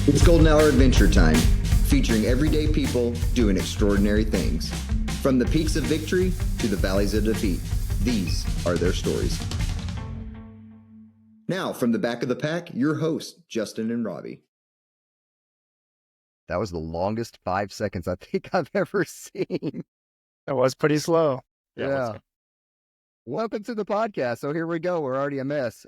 It's Golden Hour Adventure Time, featuring everyday people doing extraordinary things. From the peaks of victory to the valleys of defeat, these are their stories. Now, from the back of the pack, your hosts, Justin and Robbie. That was the longest 5 seconds I think I've ever seen. That was pretty slow. Yeah. Welcome to the podcast. So here we go. We're already a mess.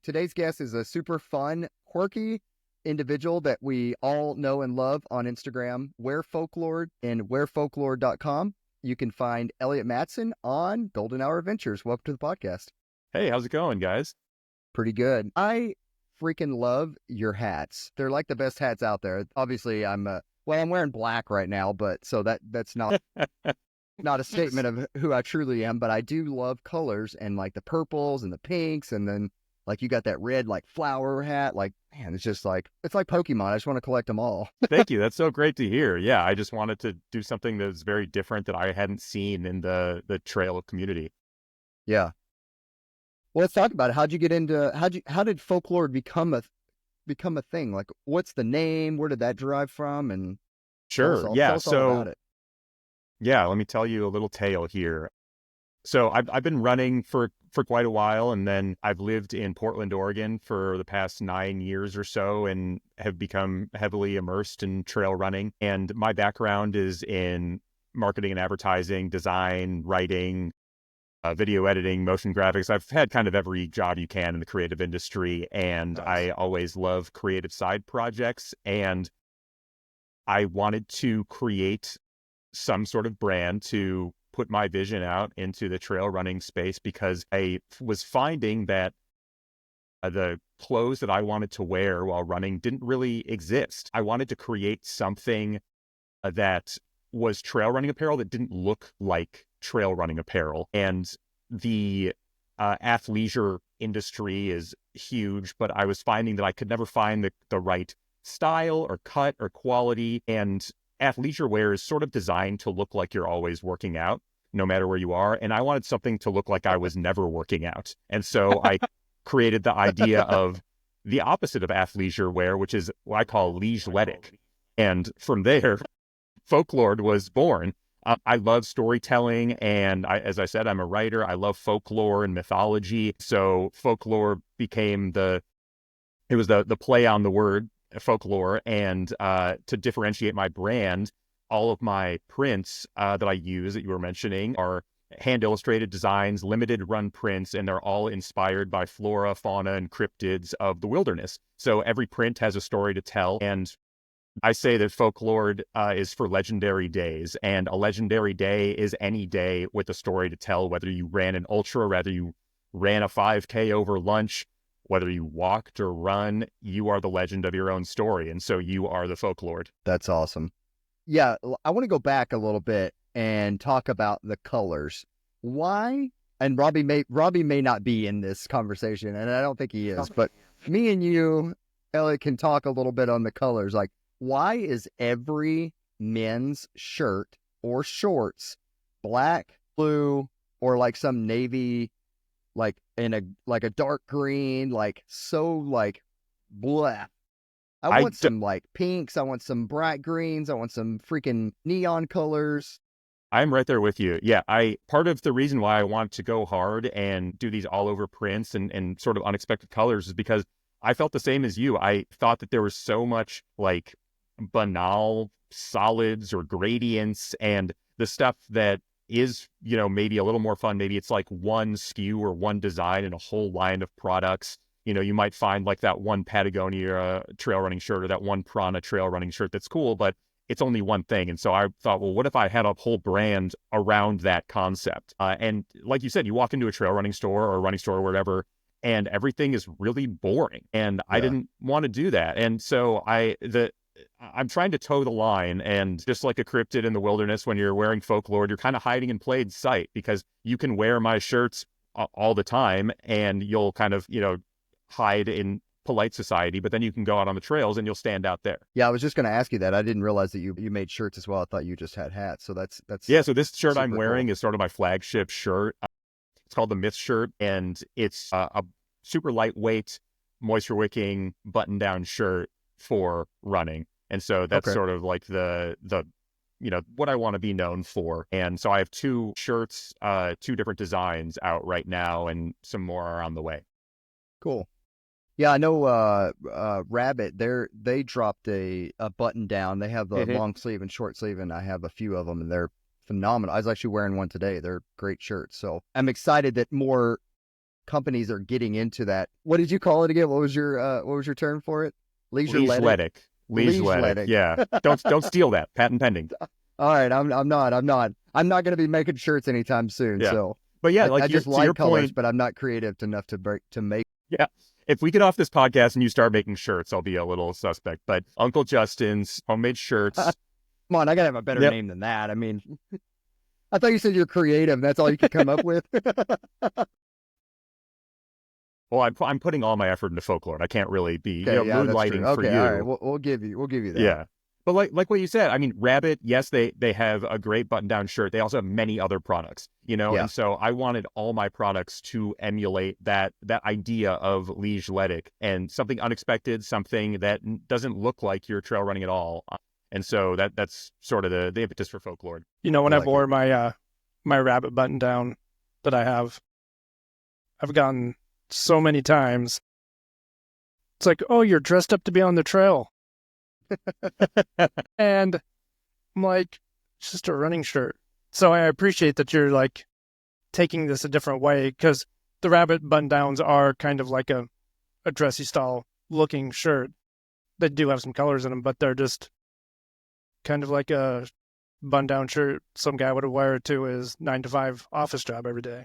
Today's guest is a super fun, quirky individual that we all know and love on Instagram, Wear Folklore and wearfolklore.com. You can find Elliot Madsen on Golden Hour Adventures. Welcome to the podcast. Hey, how's it going, guys? Pretty good. I freaking love your hats. They're like the best hats out there. Obviously, I'm wearing black right now, but so that's not not a statement of who I truly am, but I do love colors and like the purples and the pinks, and then like you got that red like flower hat. Like, man, it's just like it's like Pokemon. I just want to collect them all. Thank you. That's so great to hear. Yeah, I just wanted to do something that was very different that I hadn't seen in the trail community. Yeah. Well, let's talk about it. How'd you get into how did folklore become a thing? Like, what's the name? Where did that derive from? And Sure. tell Yeah. us all about it. Yeah, let me tell you a little tale here. So I've been running for quite a while, and then I've lived in Portland, Oregon for the past 9 years or so, and have become heavily immersed in trail running. And my background is in marketing and advertising, design, writing, video editing, motion graphics. I've had kind of every job you can in the creative industry, and Nice. I always love creative side projects. And I wanted to create some sort of brand to put my vision out into the trail running space, because I was finding that the clothes that I wanted to wear while running didn't really exist. I wanted to create something that was trail running apparel that didn't look like trail running apparel. And the athleisure industry is huge, but I was finding that I could never find the right style or cut or quality. And athleisure wear is sort of designed to look like you're always working out, no matter where you are. And I wanted something to look like I was never working out. And so I created the idea of the opposite of athleisure wear, which is what I call leisledic. And from there, Folklore was born. I love storytelling, and as I said, I'm a writer. I love folklore and mythology. So folklore became the play on the word folklore. And to differentiate my brand, all of my prints that I use that you were mentioning are hand illustrated designs, limited run prints, and they're all inspired by flora, fauna, and cryptids of the wilderness. So every print has a story to tell. And I say that folklore is for legendary days, and a legendary day is any day with a story to tell, whether you ran an ultra, whether you ran a 5K over lunch, whether you walked or run, you are the legend of your own story. And so you are the folklore. That's awesome. Yeah, I want to go back a little bit and talk about the colors. Why? And Robbie may not be in this conversation, and I don't think he is, but me and you, Elliot, can talk a little bit on the colors. Like, why is every men's shirt or shorts black, blue, or like some navy, like in a dark green, like so like blah? I want some like pinks. I want some bright greens. I want some freaking neon colors. I'm right there with you. Yeah, part of the reason why I want to go hard and do these all over prints and sort of unexpected colors is because I felt the same as you. I thought that there was so much like banal solids or gradients, and the stuff that is, maybe a little more fun. Maybe it's like one SKU or one design in a whole line of products. You might find like that one Patagonia trail running shirt or that one Prana trail running shirt that's cool, but it's only one thing. And so I thought, well, what if I had a whole brand around that concept? And like you said, you walk into a trail running store or a running store or whatever, and everything is really boring. And I didn't want to do that. And so I'm trying to toe the line, and just like a cryptid in the wilderness, when you're wearing folklore, you're kind of hiding in plain sight, because you can wear my shirts all the time and you'll kind of, hide in polite society, but then you can go out on the trails and you'll stand out there. Yeah, I was just going to ask you that. I didn't realize that you made shirts as well. I thought you just had hats. So that's yeah. So this shirt I'm wearing cool. is sort of my flagship shirt. It's called the Myth shirt, and it's a super lightweight, moisture wicking button down shirt for running. And so that's Okay. sort of like the what I want to be known for. And so I have 2 shirts, 2 different designs out right now, and some more are on the way. Cool. Yeah, I know Rabbit, they dropped a button down. They have the long sleeve and short sleeve, and I have a few of them, and they're phenomenal. I was actually wearing one today. They're great shirts. So I'm excited that more companies are getting into that. What did you call it again? What was your term for it? Leisledic. Leisledic. Yeah. Don't steal that. Patent pending. All right, I'm not going to be making shirts anytime soon. Yeah. So, But yeah, I just to like your colors, point, but I'm not creative enough to make. yeah. If we get off this podcast and you start making shirts, I'll be a little suspect. But Uncle Justin's homemade shirts. Come on, I gotta have a better name than that. I mean, I thought you said you're creative. That's all you could come up with. Well, I'm putting all my effort into Folklore. I can't really be moonlighting for you. All right, we'll give you that. Yeah. But like what you said, I mean, Rabbit, yes, they have a great button-down shirt. They also have many other products, Yeah. And so I wanted all my products to emulate that idea of leisledic and something unexpected, something that doesn't look like you're trail running at all. And so that's sort of the impetus for Folklore. When I wore my my Rabbit button down that I've gotten so many times. It's like, oh, you're dressed up to be on the trail. And I'm like, it's just a running shirt. So I appreciate that you're like taking this a different way, because the Rabbit button downs are kind of like a dressy style looking shirt. They do have some colors in them, but they're just kind of like a button down shirt some guy would wear to his 9-to-5 office job every day.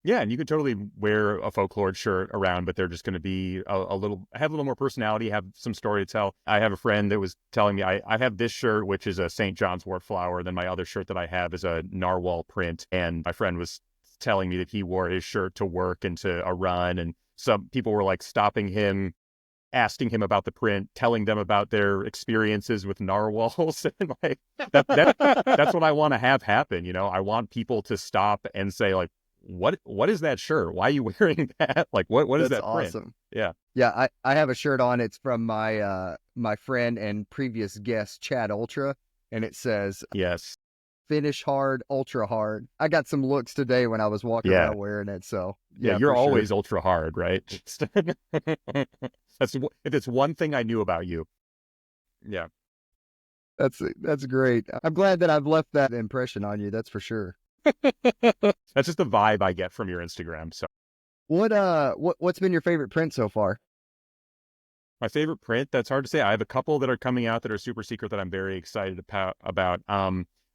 Yeah, and you could totally wear a Folklore shirt around, but they're just going to be have a little more personality, have some story to tell. I have a friend that was telling me I have this shirt, which is a St. John's wort flower. Then my other shirt that I have is a narwhal print. And my friend was telling me that he wore his shirt to work and to a run. And some people were like stopping him, asking him about the print, telling them about their experiences with narwhals. And like that's what I want to have happen. I want people to stop and say like, what is that shirt? Why are you wearing that? Like, what is that print? Awesome. Yeah. Yeah, I have a shirt on. It's from my friend and previous guest, Chad Ultra, and it says, yes, finish hard, ultra hard. I got some looks today when I was walking around wearing it. So yeah, you're always ultra hard, right? If it's one thing I knew about you. Yeah. That's great. I'm glad that I've left that impression on you. That's for sure. That's just the vibe I get from your Instagram. So what's been your favorite print so far? My favorite print, that's hard to say. I have a couple that are coming out that are super secret that I'm very excited about.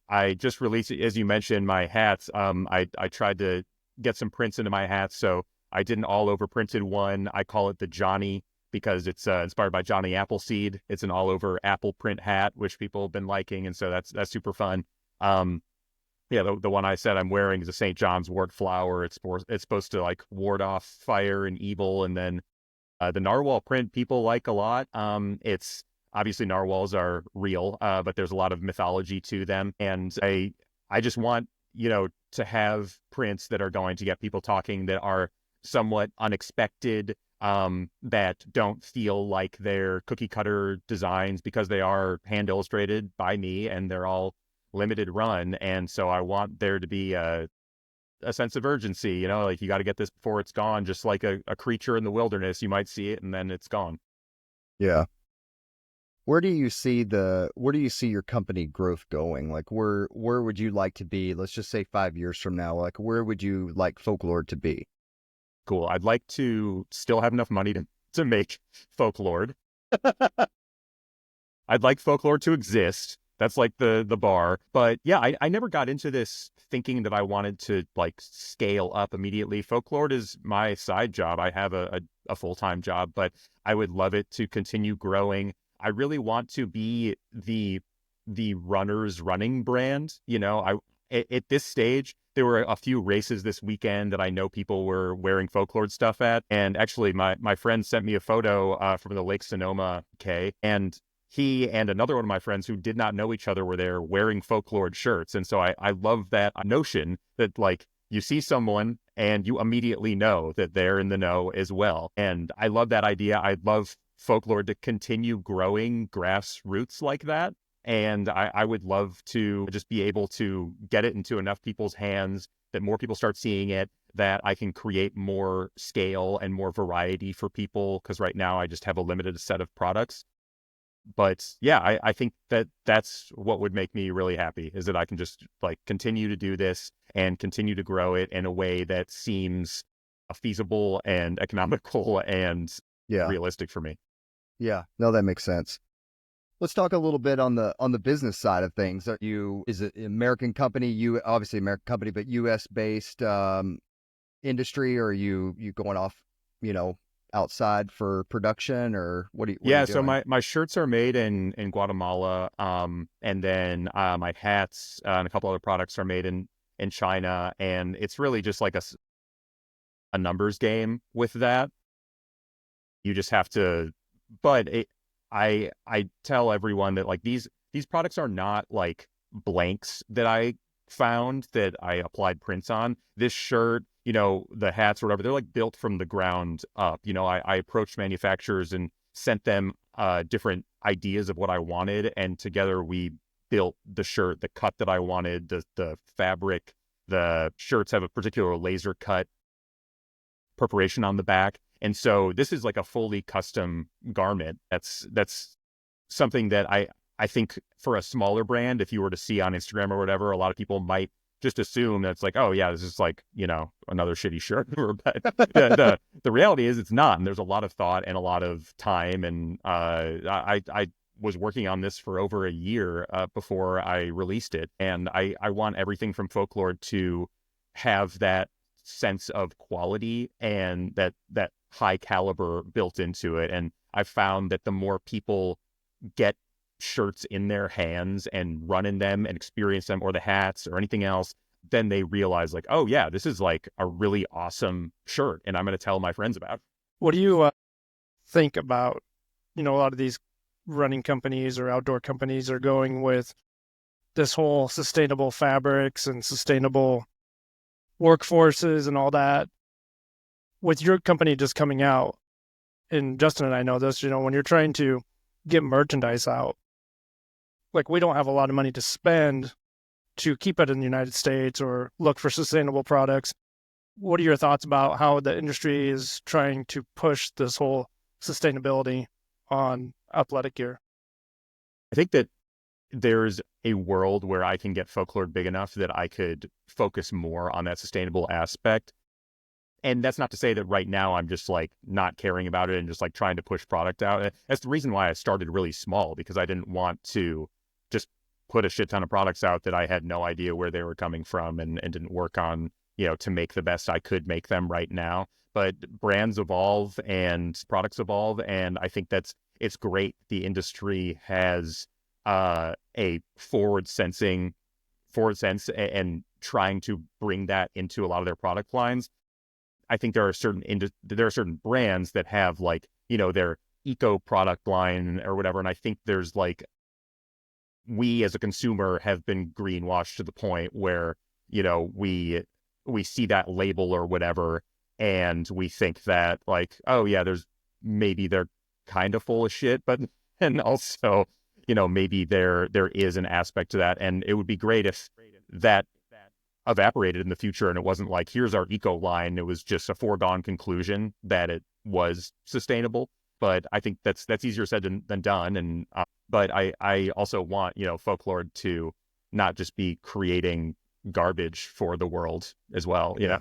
I just released, as you mentioned, my hats. I tried to get some prints into my hats, so I did an all over printed one. I call it the Johnny because it's inspired by Johnny Appleseed. It's an all over apple print hat, which people have been liking, and so that's super fun. Yeah, the one I said I'm wearing is a St. John's wort flower. It's supposed to like ward off fire and evil. And then the narwhal print people like a lot. It's obviously narwhals are real, but there's a lot of mythology to them. And I just want, to have prints that are going to get people talking, that are somewhat unexpected, that don't feel like they're cookie cutter designs, because they are hand illustrated by me and they're all limited run. And so I want there to be a sense of urgency, like you got to get this before it's gone. Just like a creature in the wilderness, you might see it and then it's gone. Yeah. Where do you see your company growth going? Like where would you like to be? Let's just say 5 years from now. Like where would you like Folklore to be? Cool. I'd like to still have enough money to make Folklore. I'd like Folklore to exist. That's like the bar. But yeah, I never got into this thinking that I wanted to like scale up immediately. Folklore is my side job. I have a full-time job, but I would love it to continue growing. I really want to be the runner's running brand. At this stage, there were a few races this weekend that I know people were wearing Folklore stuff at. And actually my friend sent me a photo from the Lake Sonoma K, and he and another one of my friends who did not know each other were there wearing Folklore shirts. And so I love that notion that like you see someone and you immediately know that they're in the know as well. And I love that idea. I love Folklore to continue growing grassroots like that. And I would love to just be able to get it into enough people's hands that more people start seeing it, that I can create more scale and more variety for people. Because right now I just have a limited set of products. But yeah, I think that that's what would make me really happy, is that I can just like continue to do this and continue to grow it in a way that seems feasible and economical and Yeah. realistic for me. Yeah. No, that makes sense. Let's talk a little bit on the business side of things. Is it an American company? You obviously American company, but U.S. based industry, or are you going off, outside for production, or what are you Yeah, so doing? my shirts are made in Guatemala, and then my hats and a couple other products are made in China, and it's really just like a numbers game with that. You just have to, but I tell everyone that like these products are not like blanks that I found that I applied prints on. This shirt, the hats or whatever, they're like built from the ground up. I approached manufacturers and sent them different ideas of what I wanted, and together we built the shirt, the cut that I wanted, the fabric. The shirts have a particular laser cut preparation on the back. And so this is like a fully custom garment. That's something that I think for a smaller brand, if you were to see on Instagram or whatever, a lot of people might just assume that it's like, oh yeah, this is like, another shitty shirt. But the reality is it's not. And there's a lot of thought and a lot of time. And I was working on this for over a year before I released it. And I want everything from Folklore to have that sense of quality and that high caliber built into it. And I found that the more people get shirts in their hands and run in them and experience them, or the hats or anything else, then they realize like, oh yeah, this is like a really awesome shirt, and I'm going to tell my friends about it. What do you think about, a lot of these running companies or outdoor companies are going with this whole sustainable fabrics and sustainable workforces and all that? With your company just coming out, and Justin and I know this, when you're trying to get merchandise out, like we don't have a lot of money to spend to keep it in the United States or look for sustainable products. What are your thoughts about how the industry is trying to push this whole sustainability on athletic gear? I think that there's a world where I can get Folklore big enough that I could focus more on that sustainable aspect. And that's not to say that right now I'm just like not caring about it and just like trying to push product out. That's the reason why I started really small, because I didn't want to just put a shit ton of products out that I had no idea where they were coming from and didn't work on, to make the best I could make them right now. But brands evolve and products evolve. And I think it's great. The industry has a forward sense and trying to bring that into a lot of their product lines. I think there are certain brands that have like, their eco product line or whatever. And I think there's like, we as a consumer have been greenwashed to the point where, we see that label or whatever, and we think that like, oh yeah, they're kind of full of shit, but, and also, maybe there is an aspect to that. And it would be great if that evaporated in the future and it wasn't like, here's our eco line. It was just a foregone conclusion that it was sustainable. But I think that's easier said than done. And but I also want, Folklore to not just be creating garbage for the world as well. Yeah.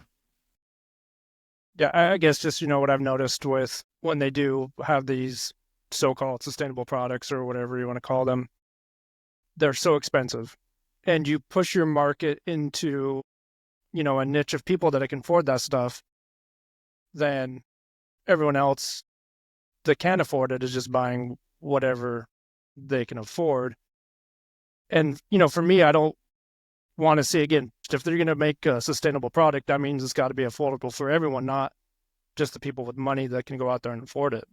Yeah, I guess just, what I've noticed with when they do have these so-called sustainable products or whatever you want to call them, they're so expensive. And you push your market into, a niche of people that can afford that stuff, then everyone else that can afford it is just buying whatever they can afford. And, for me, I don't want to see, again, if they're going to make a sustainable product, that means it's got to be affordable for everyone, not just the people with money that can go out there and afford it.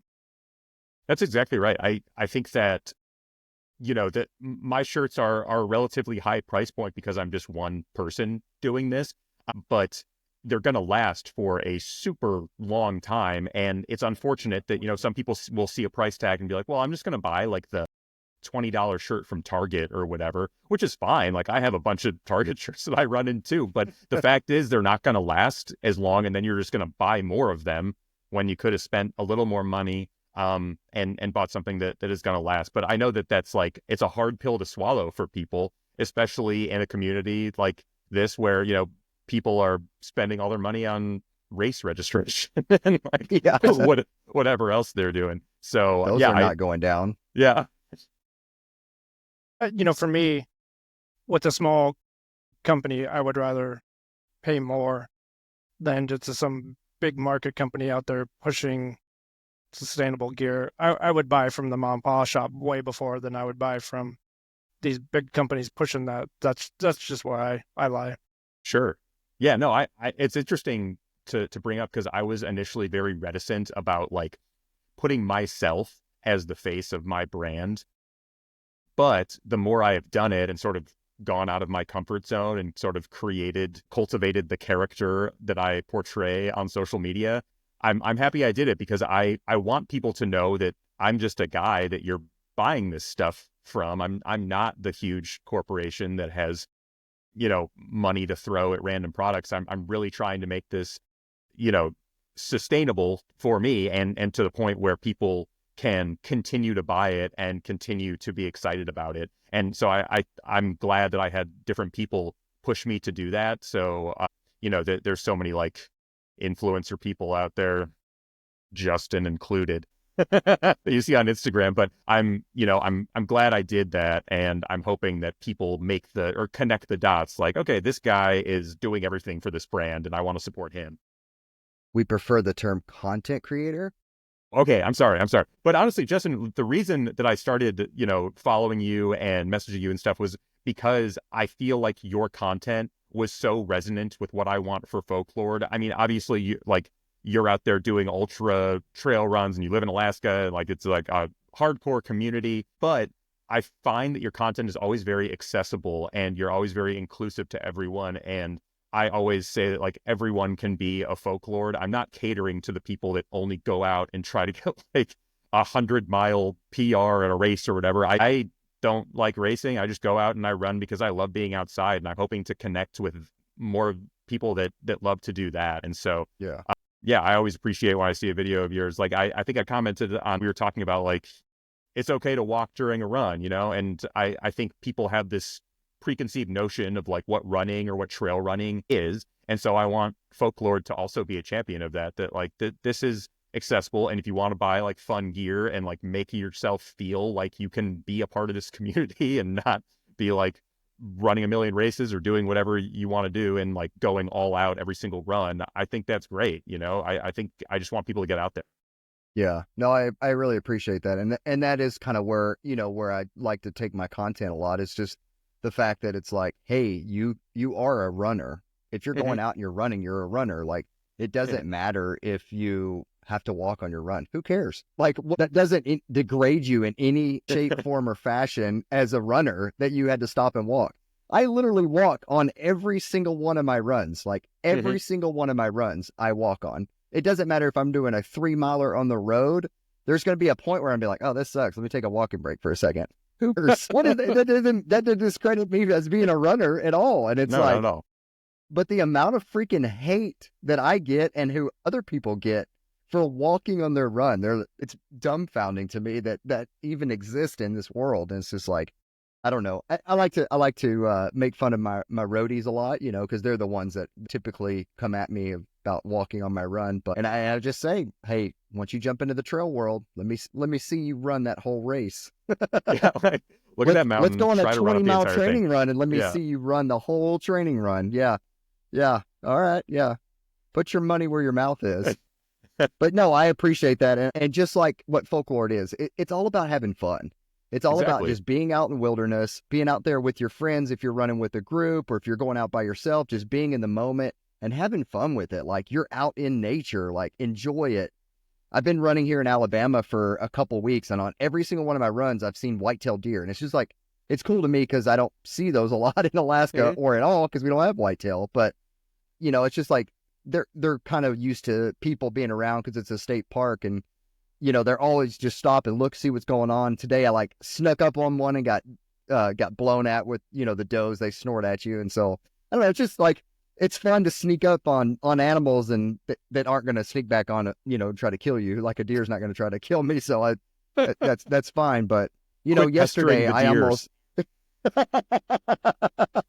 That's exactly right. I think that, that my shirts are a relatively high price point because I'm just one person doing this. But they're going to last for a super long time. And it's unfortunate that, some people will see a price tag and be like, well, I'm just going to buy like the $20 shirt from Target or whatever, which is fine. Like I have a bunch of Target shirts that I run in too, but the fact is they're not going to last as long. And then you're just going to buy more of them when you could have spent a little more money and bought something that is going to last. But I know that that's like, it's a hard pill to swallow for people, especially in a community like this where, people are spending all their money on race registration and like whatever else they're doing. So those are not going down. Yeah. For me, with a small company, I would rather pay more than just to some big market company out there pushing sustainable gear. I would buy from the mom and pop shop way before than I would buy from these big companies pushing that. That's just why I lie. Sure. Yeah, no, I it's interesting to bring up because I was initially very reticent about like putting myself as the face of my brand. But the more I have done it and sort of gone out of my comfort zone and sort of cultivated the character that I portray on social media, I'm happy I did it because I want people to know that I'm just a guy that you're buying this stuff from. I'm not the huge corporation that has, money to throw at random products. I'm really trying to make this, sustainable for me and to the point where people can continue to buy it and continue to be excited about it. And so I'm glad that I had different people push me to do that. So, there's so many like influencer people out there, Justin included, that you see on Instagram, but I'm glad I did that. And I'm hoping that people connect the dots like, okay, this guy is doing everything for this brand and I want to support him. We prefer the term content creator. Okay, I'm sorry. But honestly, Justin, the reason that I started, following you and messaging you and stuff was because I feel like your content was so resonant with what I want for Folklore. I mean, obviously, you're out there doing ultra trail runs and you live in Alaska, like it's like a hardcore community, but I find that your content is always very accessible and you're always very inclusive to everyone. And I always say that like everyone can be a Folklore. I'm not catering to the people that only go out and try to get like 100-mile PR at a race or whatever. I don't like racing. I just go out and I run because I love being outside, and I'm hoping to connect with more people that love to do that. And so, I always appreciate when I see a video of yours. Like I think I commented on, we were talking about like, it's okay to walk during a run, and I think people have this preconceived notion of like what running or what trail running is. And so I want Folklore to also be a champion of that like this is accessible. And if you want to buy like fun gear and like make yourself feel like you can be a part of this community and not be like running a million races or doing whatever you want to do and like going all out every single run, I think that's great. I think I just want people to get out there. Yeah, no, I really appreciate that. And that is kind of where, where I like to take my content a lot. It's just the fact that it's like, hey, you are a runner. If you're going out and you're running, you're a runner. Like, it doesn't matter if you have to walk on your run. Who cares? Like, that doesn't degrade you in any shape, form, or fashion as a runner that you had to stop and walk. I literally walk on every single one of my runs. Like, every single one of my runs, I walk on. It doesn't matter if I'm doing a 3-miler on the road. There's going to be a point where I'm be like, oh, this sucks. Let me take a walking break for a second. Hoopers. That doesn't discredit me as being a runner at all. And it's no. But the amount of freaking hate that I get and who other people get for walking on their run, it's dumbfounding to me that even exists in this world. And it's just like, I don't know. I like to make fun of my roadies a lot, because they're the ones that typically come at me about walking on my run. But I just say, hey, once you jump into the trail world, let me see you run that whole race. Look at that mountain. Let's go on a 20-mile training run and let me see you run the whole training run. Yeah. All right. Yeah. Put your money where your mouth is. But no, I appreciate that. And just like what Folklore is, it's all about having fun. It's all about just being out in the wilderness, being out there with your friends if you're running with a group or if you're going out by yourself, just being in the moment and having fun with it. Like, you're out in nature, like, enjoy it. I've been running here in Alabama for a couple weeks, and on every single one of my runs, I've seen white-tailed deer. And it's just like, it's cool to me because I don't see those a lot in Alaska or at all because we don't have whitetail. But, it's just like, they're kind of used to people being around because it's a state park, and they're always just stop and look, see what's going on. Today I like snuck up on one and got blown at with the does. They snort at you, and so I don't know. It's just like it's fun to sneak up on animals and that aren't going to sneak back on try to kill you. Like a deer's not going to try to kill me, so that's fine. But Quit yesterday pestering the I deers. almost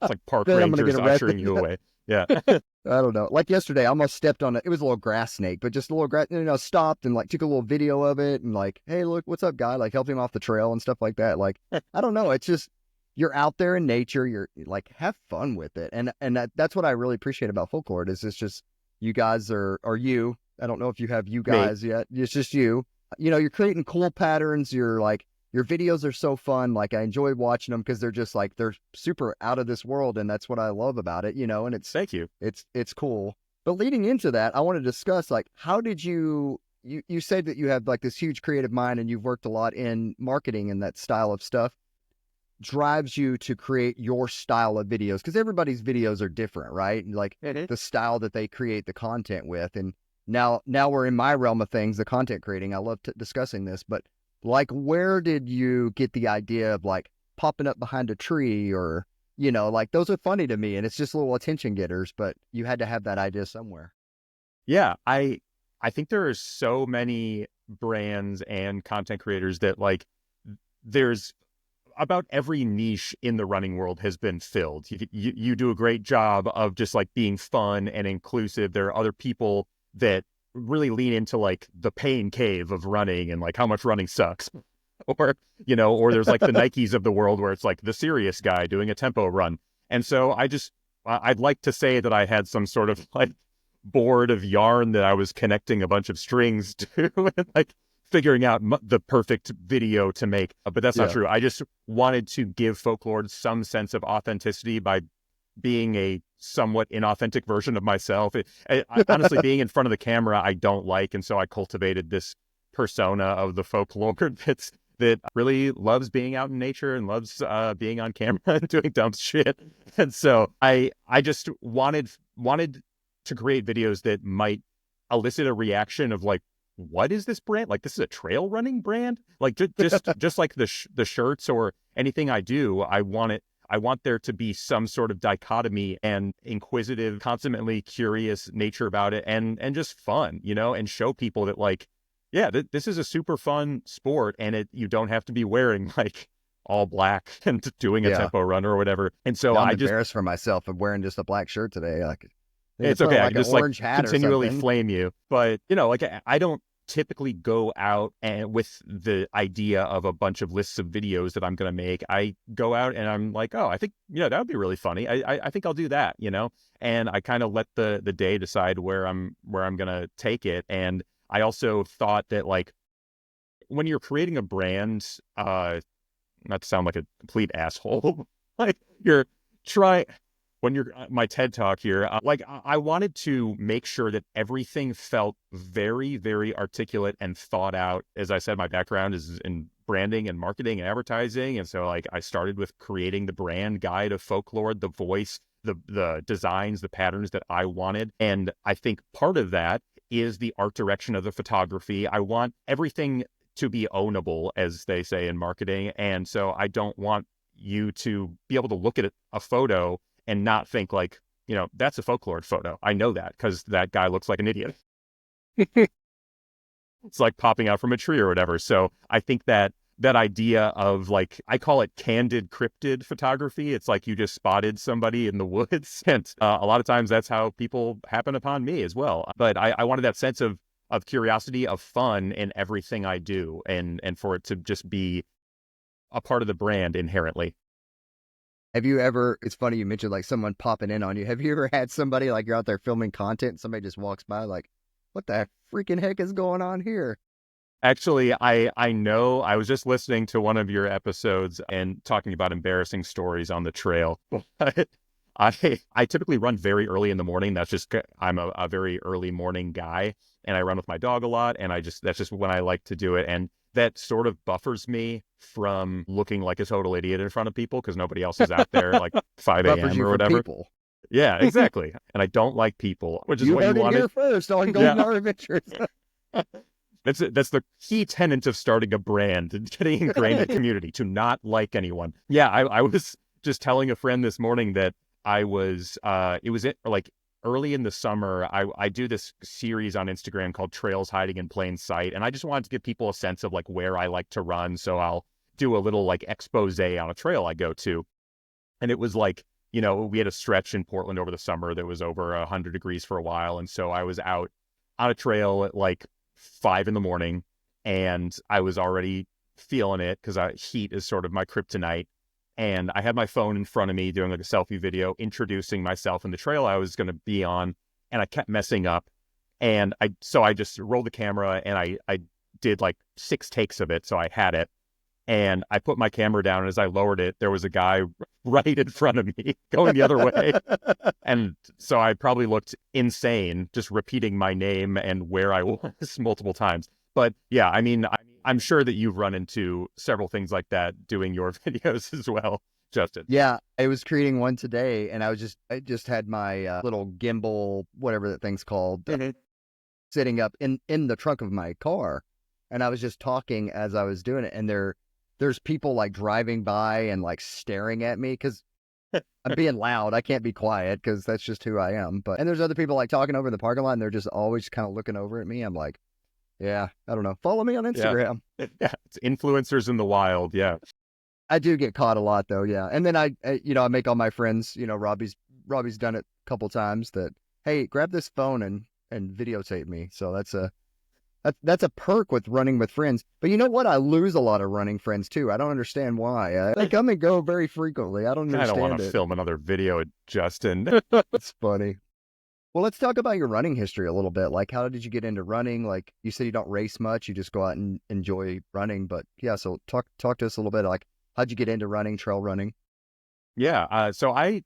It's like park Then I'm gonna rangers get arrested. ushering you away. Yeah. I don't know. Like yesterday, I almost stepped on it. It was a little grass snake, but just a little grass. Stopped and like took a little video of it and like, hey, look, what's up, guy? Like helped him off the trail and stuff like that. Like I don't know. It's just you're out there in nature. You're like have fun with it, and that's what I really appreciate about Folklore. Is it's just you guys are you. I don't know if you have you guys yet. It's just you. You're creating cool patterns. You're like. Your videos are so fun. Like I enjoy watching them because they're just like, they're super out of this world. And that's what I love about it, and it's, Thank you. It's cool. But leading into that, I want to discuss like, how did you said that you have like this huge creative mind and you've worked a lot in marketing and that style of stuff drives you to create your style of videos. Cause everybody's videos are different, right? And like the style that they create the content with. And now we're in my realm of things, the content creating. I love discussing this, but like, where did you get the idea of like popping up behind a tree or, like those are funny to me and it's just little attention getters, but you had to have that idea somewhere. Yeah. I think there are so many brands and content creators that like there's about every niche in the running world has been filled. You do a great job of just like being fun and inclusive. There are other people that really lean into like the pain cave of running and like how much running sucks or there's like the Nikes of the world where it's like the serious guy doing a tempo run. And so I'd like to say that I had some sort of like board of yarn that I was connecting a bunch of strings to and like figuring out the perfect video to make, but that's not true. I just wanted to give Folklore some sense of authenticity by being a somewhat inauthentic version of myself. Honestly, being in front of the camera, I don't like. And so I cultivated this persona of the Folklore that really loves being out in nature and loves being on camera and doing dumb shit. And so I just wanted to create videos that might elicit a reaction of like, what is this brand? Like, this is a trail running brand? Like just like the shirts or anything I do, I want there to be some sort of dichotomy and inquisitive, consummately curious nature about it and just fun, and show people that like, yeah, this is a super fun sport and you don't have to be wearing like all black and doing a tempo run or whatever. And so I'm embarrassed for myself of wearing just a black shirt today. Like, it's okay. Like I just like continually flame you. But, like I don't typically go out and with the idea of a bunch of lists of videos that I'm going to make. I go out and I'm like, oh, I think, that would be really funny. I think I'll do that, and I kind of let the day decide where I'm going to take it. And I also thought that like when you're creating a brand, not to sound like a complete asshole, like when you're my TED talk here, I wanted to make sure that everything felt very, very articulate and thought out. As I said, my background is in branding and marketing and advertising. And so like I started with creating the brand guide of Folklore, the voice, the designs, the patterns that I wanted. And I think part of that is the art direction of the photography. I want everything to be ownable, as they say in marketing. And so I don't want you to be able to look at a photo and not think like, that's a Folklore photo. I know that because that guy looks like an idiot. It's like popping out from a tree or whatever. So I think that idea of like, I call it candid cryptid photography. It's like you just spotted somebody in the woods. And a lot of times that's how people happen upon me as well. But I wanted that sense of curiosity, of fun in everything I do and for it to just be a part of the brand inherently. Have you ever, it's funny you mentioned like someone popping in on you. Have you ever had somebody like you're out there filming content and somebody just walks by like, what the freaking heck is going on here? Actually, I know I was just listening to one of your episodes and talking about embarrassing stories on the trail. I typically run very early in the morning. That's just, I'm a very early morning guy and I run with my dog a lot. And that's just when I like to do it. And that sort of buffers me from looking like a total idiot in front of people because nobody else is out there like 5 a.m. or whatever. Yeah, exactly. And I don't like people, which is You what you heard it wanted. here first on Golden Hour Adventures. That's it. That's the key tenet of starting a brand and getting ingrained in the community, to not like anyone. Yeah, I was just telling a friend this morning that I was, like early in the summer, I do this series on Instagram called Trails Hiding in Plain Sight. And I just wanted to give people a sense of like where I like to run. So I'll do a little like expose on a trail I go to. And it was like, we had a stretch in Portland over the summer that was over 100 degrees for a while. And so I was out on a trail at like 5 a.m, and I was already feeling it because heat is sort of my kryptonite. And I had my phone in front of me doing like a selfie video introducing myself and the trail I was going to be on. And I kept messing up. And I just rolled the camera and I did like 6 takes of it. So I had it. And I put my camera down, and as I lowered it, there was a guy right in front of me going the other way. And so I probably looked insane just repeating my name and where I was multiple times. But yeah, I mean, I'm sure that you've run into several things like that doing your videos as well, Justin. Yeah, I was creating one today, and I just had my little gimbal, whatever that thing's called, sitting up in the trunk of my car. And I was just talking as I was doing it, and there's people like driving by and like staring at me because I'm being loud. I can't be quiet because that's just who I am. And there's other people like talking over in the parking lot, and they're just always kind of looking over at me. I'm like, yeah, I don't know. Follow me on Instagram. Yeah, it's influencers in the wild. Yeah. I do get caught a lot though. Yeah. And then I make all my friends, Robbie's done it a couple times that, hey, grab this phone and videotape me. So that's a perk with running with friends. But you know what? I lose a lot of running friends too. I don't understand why. They come and go very frequently. I don't understand it. I don't want to film another video, Justin. It's funny. Well, let's talk about your running history a little bit. Like, how did you get into running? Like, you said you don't race much. You just go out and enjoy running. But yeah, so talk to us a little bit. Like, how'd you get into running, trail running? Yeah. So I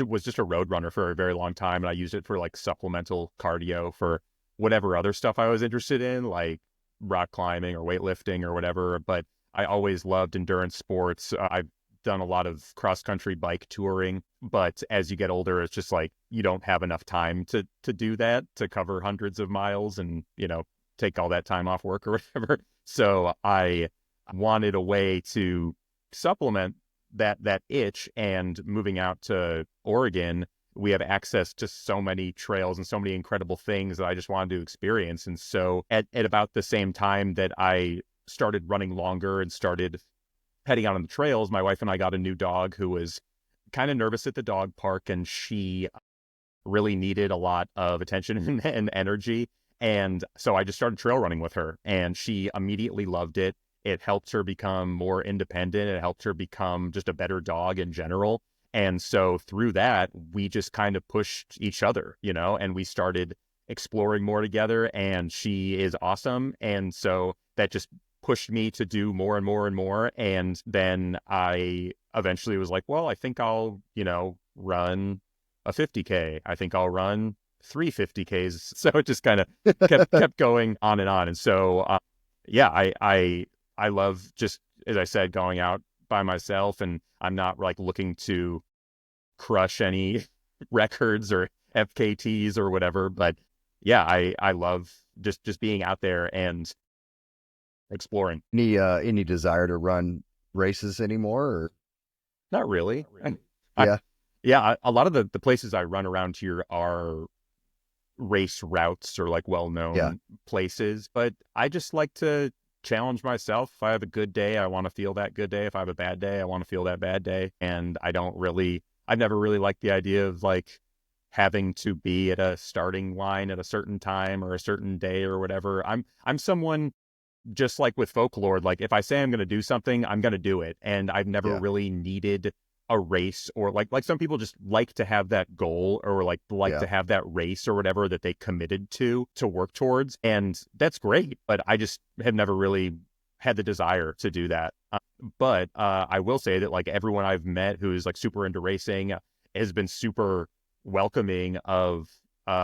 was just a road runner for a very long time. And I used it for like supplemental cardio for whatever other stuff I was interested in, like rock climbing or weightlifting or whatever. But I always loved endurance sports. I've done a lot of cross-country bike touring, but as you get older, it's just like you don't have enough time to do that, to cover hundreds of miles and, take all that time off work or whatever. So I wanted a way to supplement that itch, and moving out to Oregon, we have access to so many trails and so many incredible things that I just wanted to experience. And so at about the same time that I started running longer and started heading out on the trails, my wife and I got a new dog who was kind of nervous at the dog park, and she really needed a lot of attention and energy. And so I just started trail running with her, and she immediately loved it. It helped her become more independent. It helped her become just a better dog in general. And so through that, we just kind of pushed each other, and we started exploring more together, and she is awesome. And so that just pushed me to do more and more and more. And then I eventually was like, well, I think I'll, run a 50K. I think I'll run 3 50Ks. So it just kind of kept going on and on. And so, I love, just as I said, going out by myself, and I'm not like looking to crush any records or FKTs or whatever. But yeah, I love just being out there and exploring. Any desire to run races anymore? Or? Not really. Yeah. A lot of the places I run around here are race routes or like well-known places, but I just like to challenge myself. If I have a good day, I want to feel that good day. If I have a bad day, I want to feel that bad day. And I've never really liked the idea of like having to be at a starting line at a certain time or a certain day or whatever. I'm someone, just like with Folklore, like if I say I'm going to do something, I'm going to do it. And I've never really needed a race, or like some people just like to have that goal, or like to have that race or whatever that they committed to work towards. And that's great, but I just have never really had the desire to do that. But I will say that like everyone I've met who is like super into racing has been super welcoming of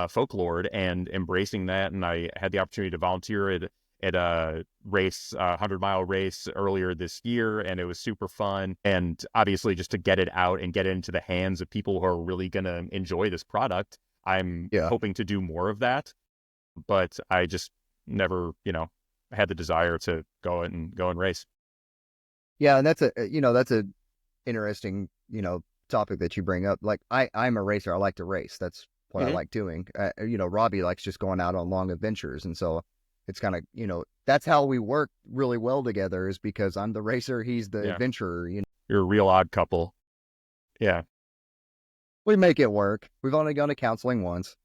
Folklore and embracing that. And I had the opportunity to volunteer at at a race, 100-mile race earlier this year, and it was super fun. And obviously, just to get it out and get it into the hands of people who are really going to enjoy this product, I'm hoping to do more of that. But I just never, had the desire to go and race. Yeah, and that's a interesting, topic that you bring up. Like I'm a racer. I like to race. That's what I like doing. Robbie likes just going out on long adventures. And so it's kind of, that's how we work really well together, is because I'm the racer. He's the adventurer. You're a real odd couple. Yeah. We make it work. We've only gone to counseling once.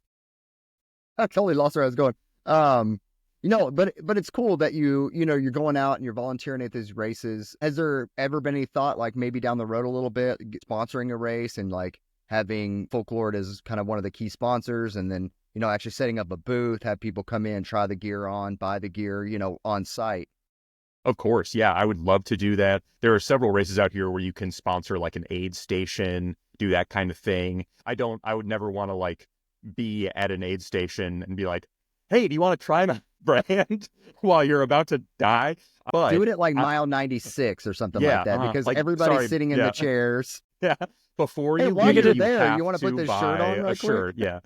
I totally lost where I was going. But it's cool that you're going out and you're volunteering at these races. Has there ever been any thought, like maybe down the road a little bit, sponsoring a race and like having Folklore as kind of one of the key sponsors, and then, actually setting up a booth, have people come in, try the gear on, buy the gear, on site? Of course. Yeah. I would love to do that. There are several races out here where you can sponsor like an aid station, do that kind of thing. I would never want to like be at an aid station and be like, hey, do you want to try my brand while you're about to die? But do it at like mile 96 or something like that, because like, everybody's sitting in the chairs. Yeah. Before you leave, you're there, you want to put this shirt on real quick? Shirt, yeah.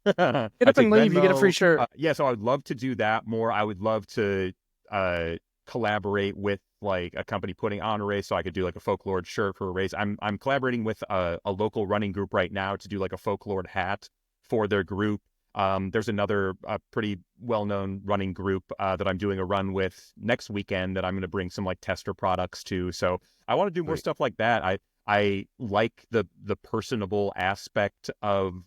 Get up and leave, you get a free shirt. So I'd love to do that more. I would love to collaborate with like a company putting on a race, so I could do like a Folklore shirt for a race. I'm collaborating with a local running group right now to do like a Folklore hat for their group. There's another pretty well-known running group that I'm doing a run with next weekend that I'm going to bring some like tester products to. So I want to do more stuff like that. I like the personable aspect of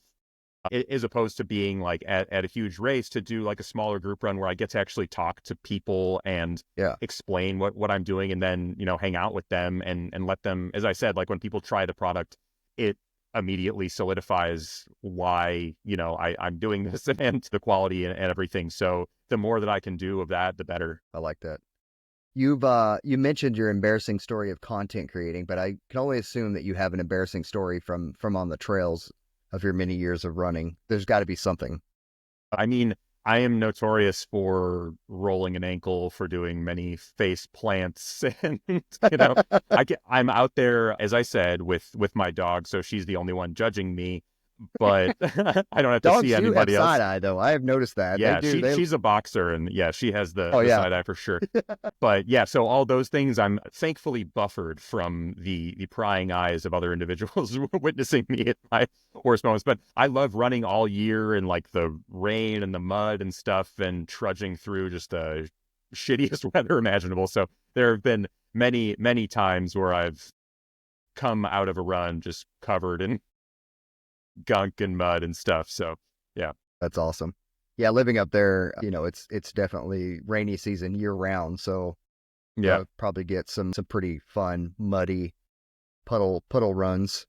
as opposed to being like at a huge race, to do like a smaller group run where I get to actually talk to people and explain what I'm doing, and then, hang out with them and let them, as I said, like when people try the product, it immediately solidifies why, I'm doing this and the quality and everything. So the more that I can do of that, the better. I like that. You mentioned your embarrassing story of content creating, but I can only assume that you have an embarrassing story from on the trails of your many years of running. There's got to be something. I mean, I am notorious for rolling an ankle, for doing many face plants, and I'm out there, as I said, with my dog, so she's the only one judging me. But I don't have to see anybody else. Side eye, though. I have noticed that. Yeah, she's a boxer, and she has the side eye for sure. But so all those things, I'm thankfully buffered from the prying eyes of other individuals witnessing me at my worst moments. But I love running all year in like the rain and the mud and stuff, and trudging through just the shittiest weather imaginable. So there have been many, many times where I've come out of a run just covered in gunk and mud and stuff. So that's awesome. Yeah, living up there, it's definitely rainy season year round, so probably get some pretty fun muddy puddle runs.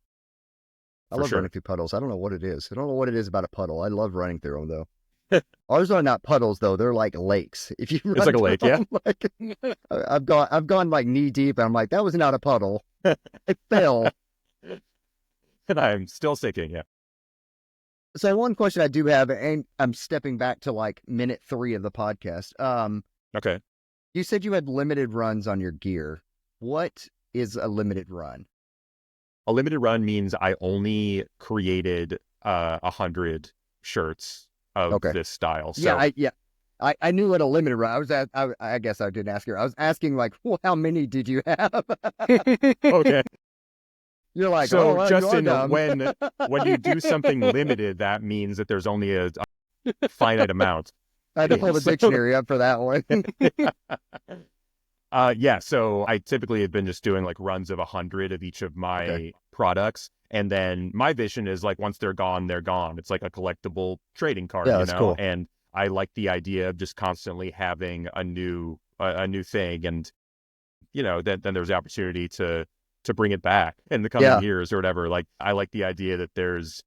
I love running through puddles. I don't know what it is. I don't know what it is about a puddle. I love running through them though. Ours are not puddles though. They're like lakes. If you it's like a lake, them, I've gone like knee deep, and I'm like, that was not a puddle. It fell. And I'm still sinking, So one question I do have, and I'm stepping back to like minute 3 of the podcast. Okay. You said you had limited runs on your gear. What is a limited run? A limited run means I only created 100 shirts of this style. So, I knew what a limited run. I guess I didn't ask you. I was asking like, well, how many did you have? Okay. You're like, so Justin, when you do something limited, that means that there's only a finite amount. I had to pull the dictionary up for that one. So I typically have been just doing like runs of 100 of each of my products. And then my vision is like, once they're gone, they're gone. It's like a collectible trading card, that's cool. And I like the idea of just constantly having a new thing. And, then there's the opportunity to bring it back in the coming years or whatever. Like, I like the idea that there's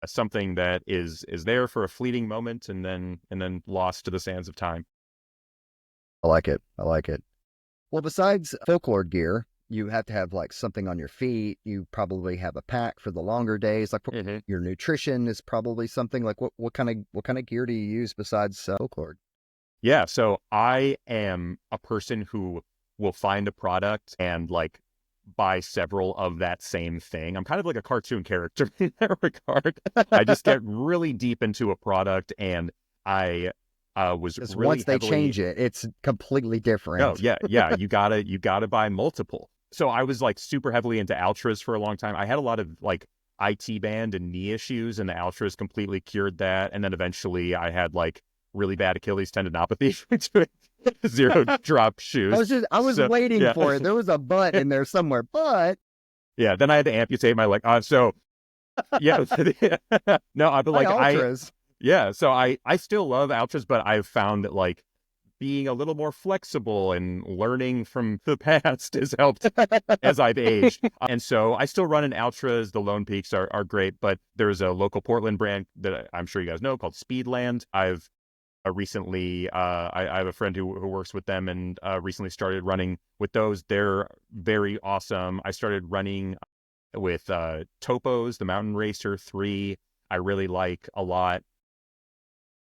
something that is there for a fleeting moment and then lost to the sands of time. I like it. Well, besides Folklore gear, you have to have like something on your feet. You probably have a pack for the longer days. Like your nutrition is probably something like what kind of gear do you use besides Folklore? Yeah, so I am a person who will find a product and like buy several of that same thing. I'm kind of like a cartoon character in that regard. I just get really deep into a product, and I was Because really once they heavily change it, it's completely no, different. yeah, you gotta buy multiple. So I was like super heavily into Altras for a long time. I had a lot of like IT band and knee issues, and the Altras completely cured that. And then eventually I had like really bad Achilles tendinopathy doing zero drop shoes. I was So waiting yeah, for it. There was a but in there somewhere, but yeah. Then I had to amputate my leg. So yeah, no, but my like ultras. yeah. So I still love Altras, but I've found that like being a little more flexible and learning from the past has helped as I've aged. And so I still run in Altras. The Lone Peaks are great, but there's a local Portland brand that I'm sure you guys know called Speedland. I've recently, I have a friend who works with them and recently started running with those. They're very awesome. I started running with Topos, the Mountain Racer 3. I really like a lot.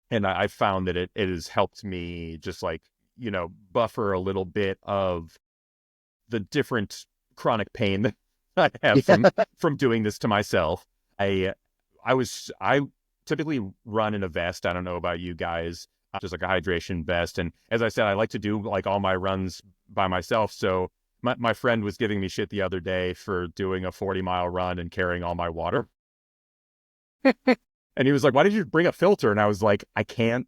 And I found that it has helped me just like, buffer a little bit of the different chronic pain that I have from doing this to myself. I I typically run in a vest. I don't know about you guys, just like a hydration vest. And as I said, I like to do like all my runs by myself. So my friend was giving me shit the other day for doing a 40-mile run and carrying all my water. And he was like, why did you bring a filter? And I was like, I can't,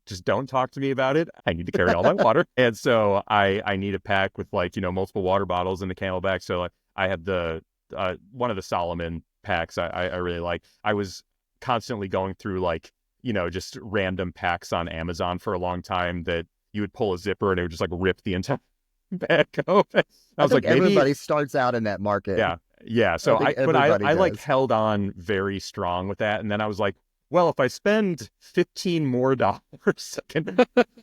just don't talk to me about it. I need to carry all my water. And so I need a pack with like, multiple water bottles in the Camelback. So like, I had the, one of the Solomon packs I really like. I was constantly going through like, just random packs on Amazon for a long time that you would pull a zipper and it would just like rip the entire bag open. I was think like, maybe everybody starts out in that market. yeah. Yeah. So think but everybody I like does. held on very strong with that. And then I was like, well, if I spend $15 more,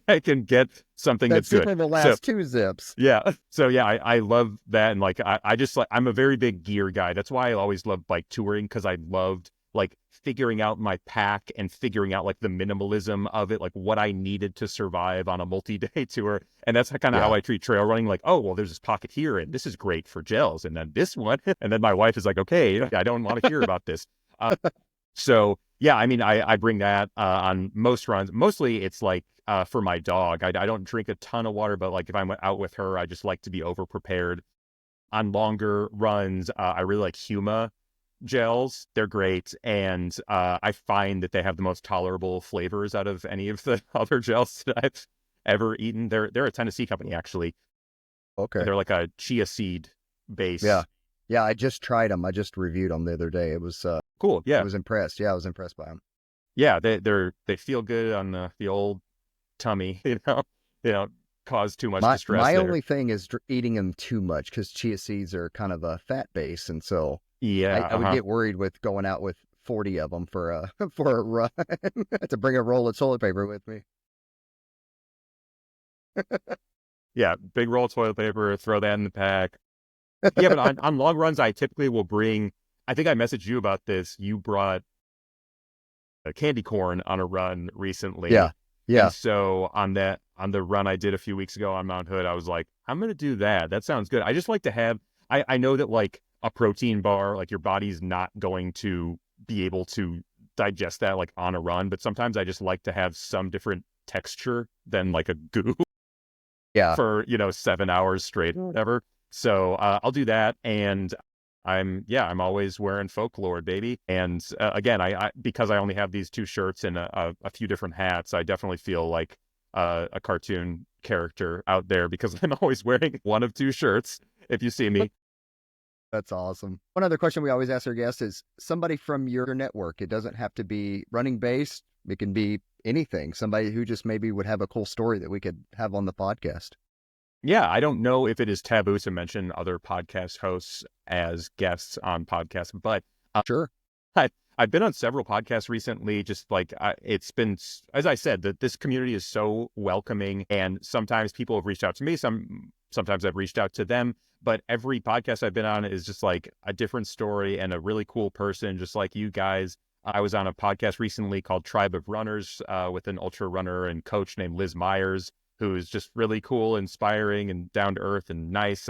I can get something That that's good. zipper will So last 2 zips. yeah. So yeah, I love that. And like, I just like, I'm a very big gear guy. That's why I always loved bike touring, because I loved like figuring out my pack and figuring out like the minimalism of it, like what I needed to survive on a multi-day tour. And that's kind of how Yeah. I treat trail running. Like, oh, well, there's this pocket here and this is great for gels. And then this one. And then my wife is like, okay, I don't want to hear about this. So yeah, I mean, I bring that on most runs. Mostly it's like for my dog. I don't drink a ton of water, but like if I'm out with her, I just like to be over prepared. On longer runs, I really like Huma gels. They're great. And I find that they have the most tolerable flavors out of any of the other gels that I've ever eaten. They're a Tennessee company, actually. Okay. They're like a chia seed base. Yeah. Yeah, I just tried them. I just reviewed them the other day. It was Cool. Yeah. I was impressed. Yeah, I was impressed by them. Yeah. They feel good on the old tummy, cause too much distress My there. only thing is eating them too much, because chia seeds are kind of a fat base, and so Yeah. I would get worried with going out with 40 of them for a for a run. To bring a roll of toilet paper with me. Yeah. Big roll of toilet paper, throw that in the pack. Yeah. But on long runs, I typically will bring, I think I messaged you about this. You brought a candy corn on a run recently. Yeah. Yeah. And so on the run I did a few weeks ago on Mount Hood, I was like, I'm going to do that. That sounds good. I just like to have, I know that like a protein bar, like your body's not going to be able to digest that like on a run, but sometimes I just like to have some different texture than like a goo Yeah. for, 7 hours straight or whatever. So I'll do that. And I'm always wearing Folklore, baby. And again, I because I only have these 2 shirts and a few different hats, I definitely feel like a cartoon character out there, because I'm always wearing one of 2 shirts. If you see me. That's awesome. One other question we always ask our guests is somebody from your network. It doesn't have to be running based. It can be anything. Somebody who just maybe would have a cool story that we could have on the podcast. Yeah, I don't know if it is taboo to mention other podcast hosts as guests on podcasts, but Sure. I've been on several podcasts recently. Just like it's been, as I said, that this community is so welcoming, and sometimes people have reached out to me. Sometimes I've reached out to them. But every podcast I've been on is just like a different story and a really cool person, just like you guys. I was on a podcast recently called Tribe of Runners with an ultra runner and coach named Liz Myers, who is just really cool, inspiring, and down to earth and nice.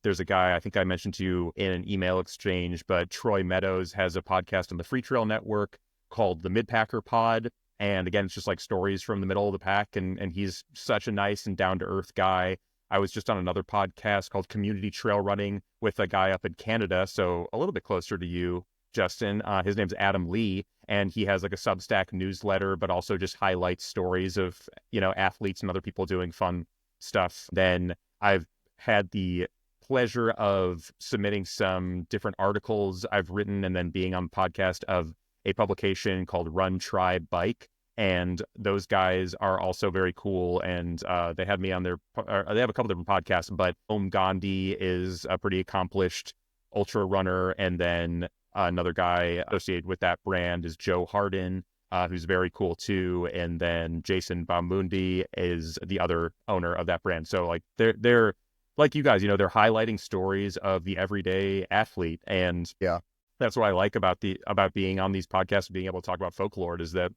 There's a guy I think I mentioned to you in an email exchange, but Troy Meadows has a podcast on the Free Trail Network called the Midpacker Pod. And again, it's just like stories from the middle of the pack. And he's such a nice and down to earth guy. I was just on another podcast called Community Trail Running with a guy up in Canada, so a little bit closer to you, Justin. His name's Adam Lee, and he has like a Substack newsletter, but also just highlights stories of, athletes and other people doing fun stuff. Then I've had the pleasure of submitting some different articles I've written and then being on the podcast of a publication called Run Try Bike. And those guys are also very cool. And they had me on they have a couple different podcasts, but Om Gandhi is a pretty accomplished ultra runner. And then another guy associated with that brand is Joe Hardin, who's very cool too. And then Jason Bamundi is the other owner of that brand. So like they're like you guys, they're highlighting stories of the everyday athlete. And Yeah. That's what I like about being on these podcasts, being able to talk about Folklore, is that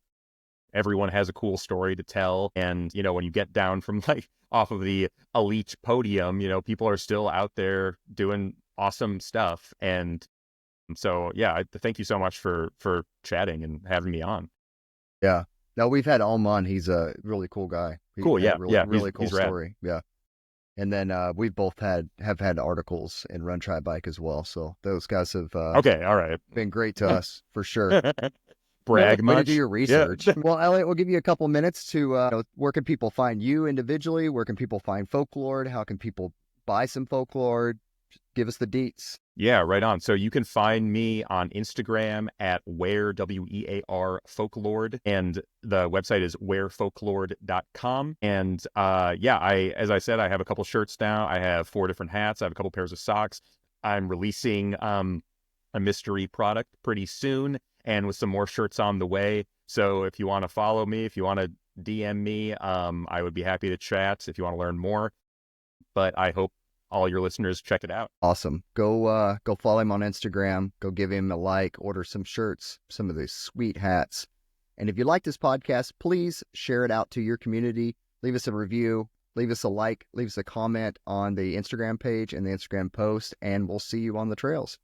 everyone has a cool story to tell. And, when you get down from like off of the elite podium, people are still out there doing awesome stuff. And so, yeah, thank you so much for chatting and having me on. Yeah. No, we've had Alm on. He's a really cool guy. Cool. Yeah. Really cool he's rad. story. Yeah. And then we've both have had articles in Run Try Bike as well. So those guys have okay. All right. been great to us for sure. Brag Way to much? do your research. Yeah. Well, Elliot, we'll give you a couple minutes to, where can people find you individually? Where can people find Folklore? How can people buy some Folklore? Just give us the deets. Yeah, right on. So you can find me on Instagram at wear Folklore, and the website is wearfolklore.com. And as I said, I have a couple shirts now. I have 4 different hats. I have a couple pairs of socks. I'm releasing a mystery product pretty soon, and with some more shirts on the way. So if you want to follow me, if you want to DM me, I would be happy to chat if you want to learn more. But I hope all your listeners check it out. Awesome. Go follow him on Instagram. Go give him a like, order some shirts, some of these sweet hats. And if you like this podcast, please share it out to your community. Leave us a review, leave us a like, leave us a comment on the Instagram page and the Instagram post, and we'll see you on the trails.